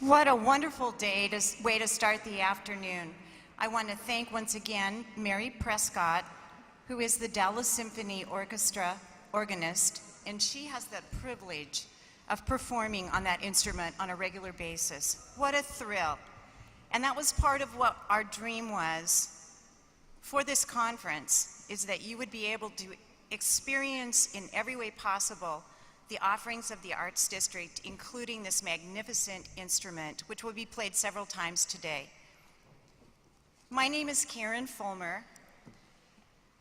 What a wonderful way to start the afternoon. I want to thank once again Mary Prescott, who is the Dallas Symphony Orchestra organist, and she has the privilege of performing on that instrument on a regular basis. What a thrill. And that was part of what our dream was for this conference, is that you would be able to experience in every way possible the offerings of the Arts District, including this magnificent instrument, which will be played several times today. My name is Karen Fulmer,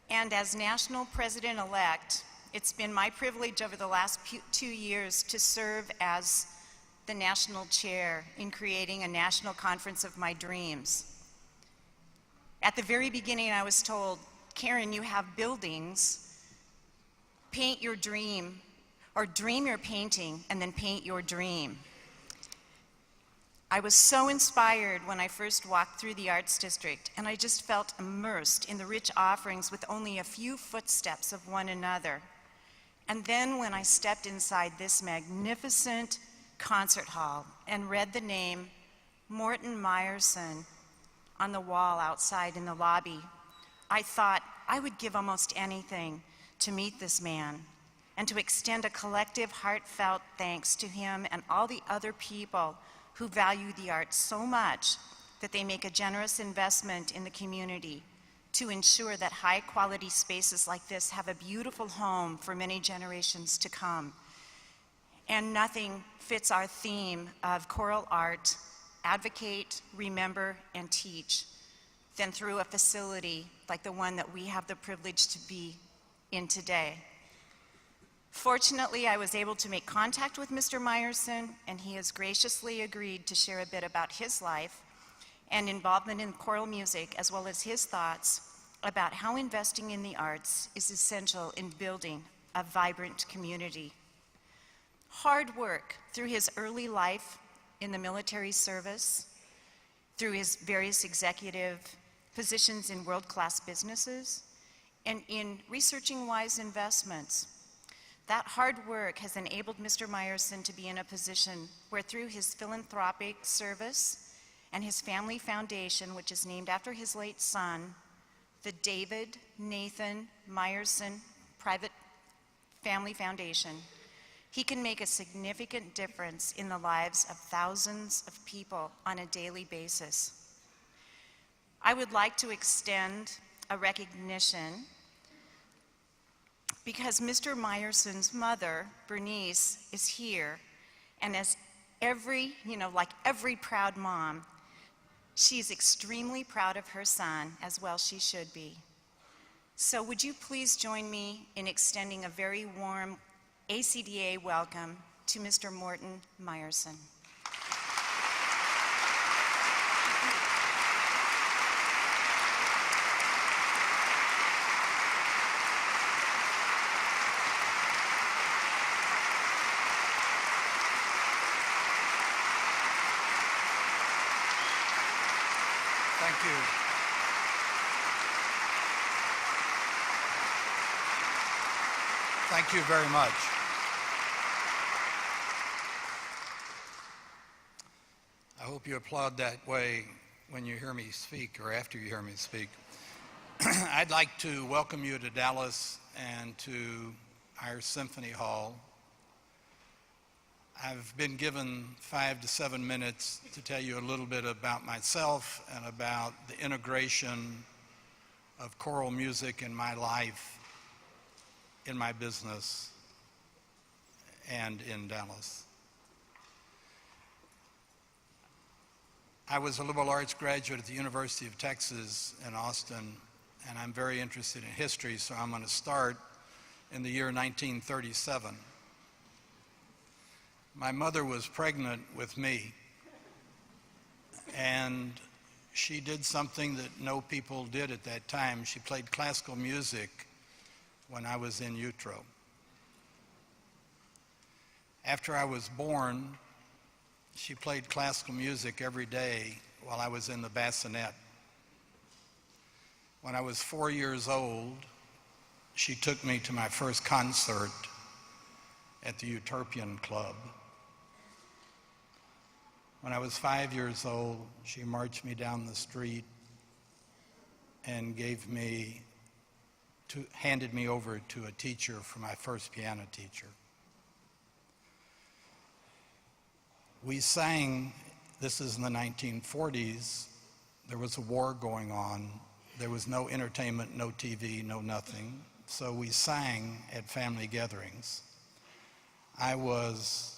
and as National President-elect, it's been my privilege over the last 2 years to serve as the National Chair in creating a national conference of my dreams. At the very beginning, I was told, Karen, you have buildings, paint your dream, or dream your painting, and then paint your dream. I was so inspired when I first walked through the Arts District, and I just felt immersed in the rich offerings with only a few footsteps of one another. And then when I stepped inside this magnificent concert hall and read the name Morten Meyerson on the wall outside in the lobby, I thought I would give almost anything to meet this man and to extend a collective heartfelt thanks to him and all the other people who value the arts so much that they make a generous investment in the community to ensure that high-quality spaces like this have a beautiful home for many generations to come. And nothing fits our theme of choral art, advocate, remember, and teach, than through a facility like the one that we have the privilege to be in today. Fortunately, I was able to make contact with Mr. Meyerson, and he has graciously agreed to share a bit about his life and involvement in choral music, as well as his thoughts about how investing in the arts is essential in building a vibrant community. Hard work through his early life in the military service, through his various executive positions in world-class businesses, and in researching wise investments. That hard work has enabled Mr. Meyerson to be in a position where, through his philanthropic service and his family foundation, which is named after his late son, the David Nathan Meyerson Private Family Foundation, he can make a significant difference in the lives of thousands of people on a daily basis. I would like to extend a recognition because Mr. Meyerson's mother, Bernice, is here, and as like every proud mom, she's extremely proud of her son, as well she should be. So would you please join me in extending a very warm ACDA welcome to Mr. Morten Meyerson. Thank you. Thank you very much. I hope you applaud that way when you hear me speak or after you hear me speak. I'd like to welcome you to Dallas and to our Symphony Hall. I've been given 5 to 7 minutes to tell you a little bit about myself and about the integration of choral music in my life, in my business, and in Dallas. I was a liberal arts graduate at the University of Texas in Austin, and I'm very interested in history, so I'm going to start in the year 1937. My mother was pregnant with me, and she did something that no people did at that time. She played classical music when I was in utero. After I was born, she played classical music every day while I was in the bassinet. When I was 4 years old, she took me to my first concert at the Utopian Club. When I was 5 years old, she marched me down the street and handed me over to a teacher for my first piano teacher. We sang, this is in the 1940s, there was a war going on. There was no entertainment, no TV, no nothing. So we sang at family gatherings. I was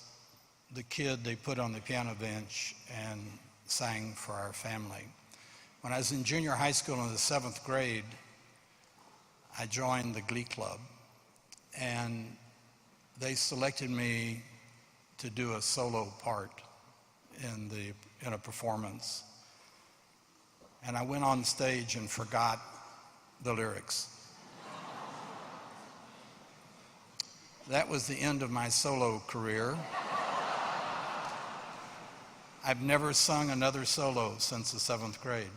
the kid they put on the piano bench and sang for our family. When I was in junior high school in the 7th grade, I joined the Glee Club, and they selected me to do a solo part in a performance. And I went on stage and forgot the lyrics. That was the end of my solo career. I've never sung another solo since the 7th grade.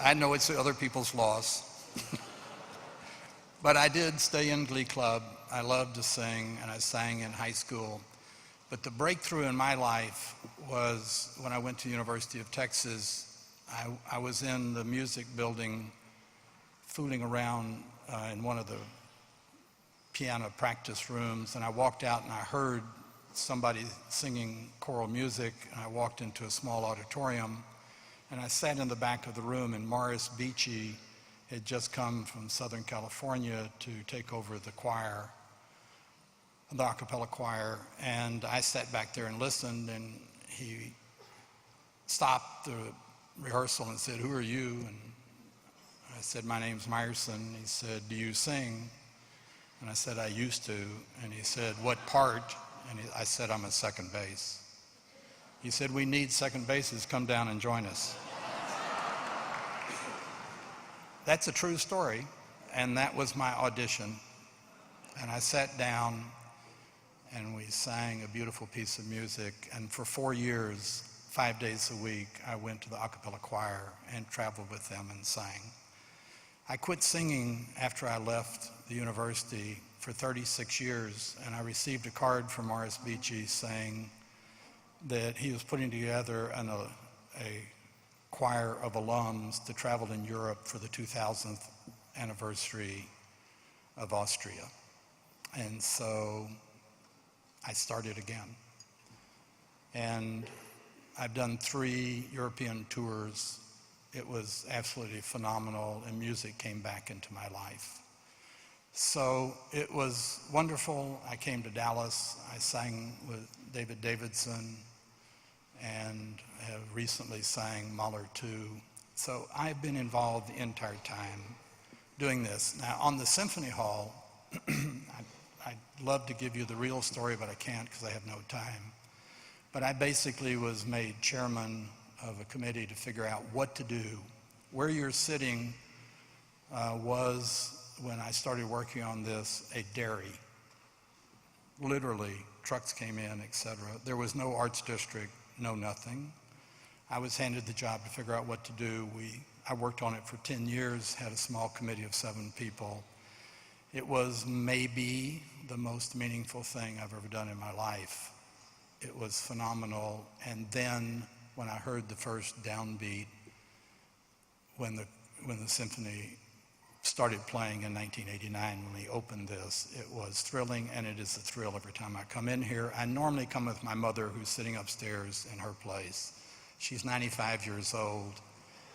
I know it's other people's loss. But I did stay in Glee Club. I loved to sing, and I sang in high school. But the breakthrough in my life was when I went to the University of Texas. I was in the music building fooling around in one of the piano practice rooms, and I walked out and I heard somebody singing choral music, and I walked into a small auditorium, and I sat in the back of the room, and Morris Beachy had just come from Southern California to take over the choir, the a cappella choir, and I sat back there and listened, and he stopped the rehearsal and said, "Who are you?" And I said, "My name's Meyerson." He said, "Do you sing?" And I said, "I used to." And he said, "What part?" And I said, "I'm a second bass." He said, "We need second basses. Come down and join us." That's a true story, and that was my audition. And I sat down, and we sang a beautiful piece of music. And for 4 years, 5 days a week, I went to the a cappella choir and traveled with them and sang. I quit singing after I left the university for 36 years, and I received a card from Morris Beachy saying that he was putting together a choir of alums to travel in Europe for the 2000th anniversary of Austria. And so I started again. And I've done 3 European tours. It was absolutely phenomenal, and music came back into my life. So it was wonderful. I came to Dallas. I sang with David Davidson, and have recently sang Mahler 2. So I've been involved the entire time doing this. Now, on the Symphony Hall, I'd love to give you the real story, but I can't because I have no time. But I basically was made chairman of a committee to figure out what to do. Where you're sitting was, when I started working on this, a dairy. Literally, trucks came in, etc. There was no arts district, no nothing. I was handed the job to figure out what to do. I worked on it for 10 years, had a small committee of 7 people. It was maybe the most meaningful thing I've ever done in my life. It was phenomenal. And then when I heard the first downbeat, when the symphony started playing in 1989, when we opened this, it was thrilling, and it is a thrill every time I come in here. I normally come with my mother, who's sitting upstairs in her place. She's 95 years old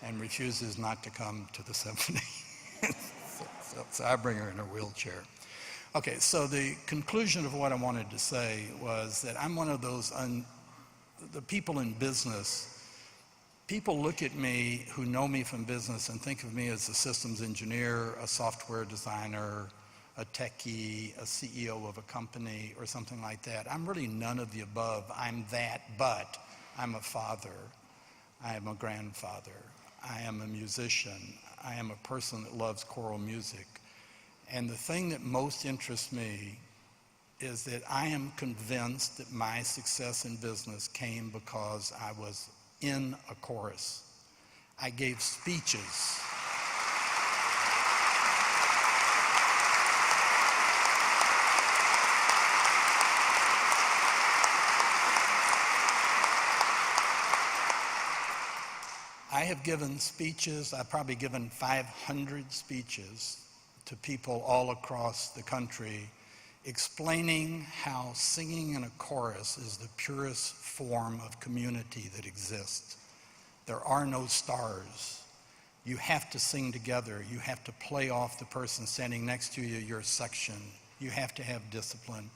and refuses not to come to the symphony. So I bring her in a wheelchair. Okay, so the conclusion of what I wanted to say was that I'm one of those, the people in business. People look at me who know me from business and think of me as a systems engineer, a software designer, a techie, a CEO of a company, or something like that. I'm really none of the above. I'm that, but I'm a father. I am a grandfather. I am a musician. I am a person that loves choral music. And the thing that most interests me is that I am convinced that my success in business came because I was in a chorus. I gave speeches. have given speeches, I've probably given 500 speeches to people all across the country explaining how singing in a chorus is the purest form of community that exists. There are no stars. You have to sing together. You have to play off the person standing next to you, your section. You have to have discipline.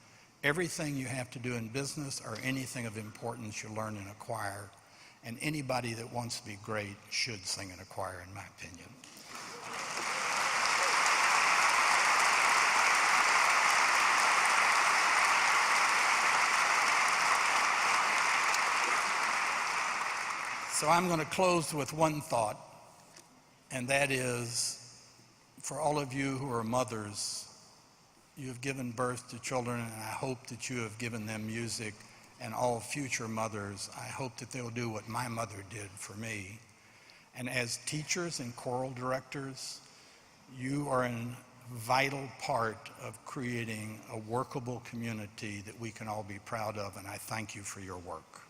Everything you have to do in business or anything of importance you learn in a choir. And anybody that wants to be great should sing in a choir, in my opinion. So I'm going to close with one thought, and that is, for all of you who are mothers, you have given birth to children, and I hope that you have given them music, and all future mothers, I hope that they'll do what my mother did for me. And as teachers and choral directors, you are a vital part of creating a workable community that we can all be proud of, and I thank you for your work.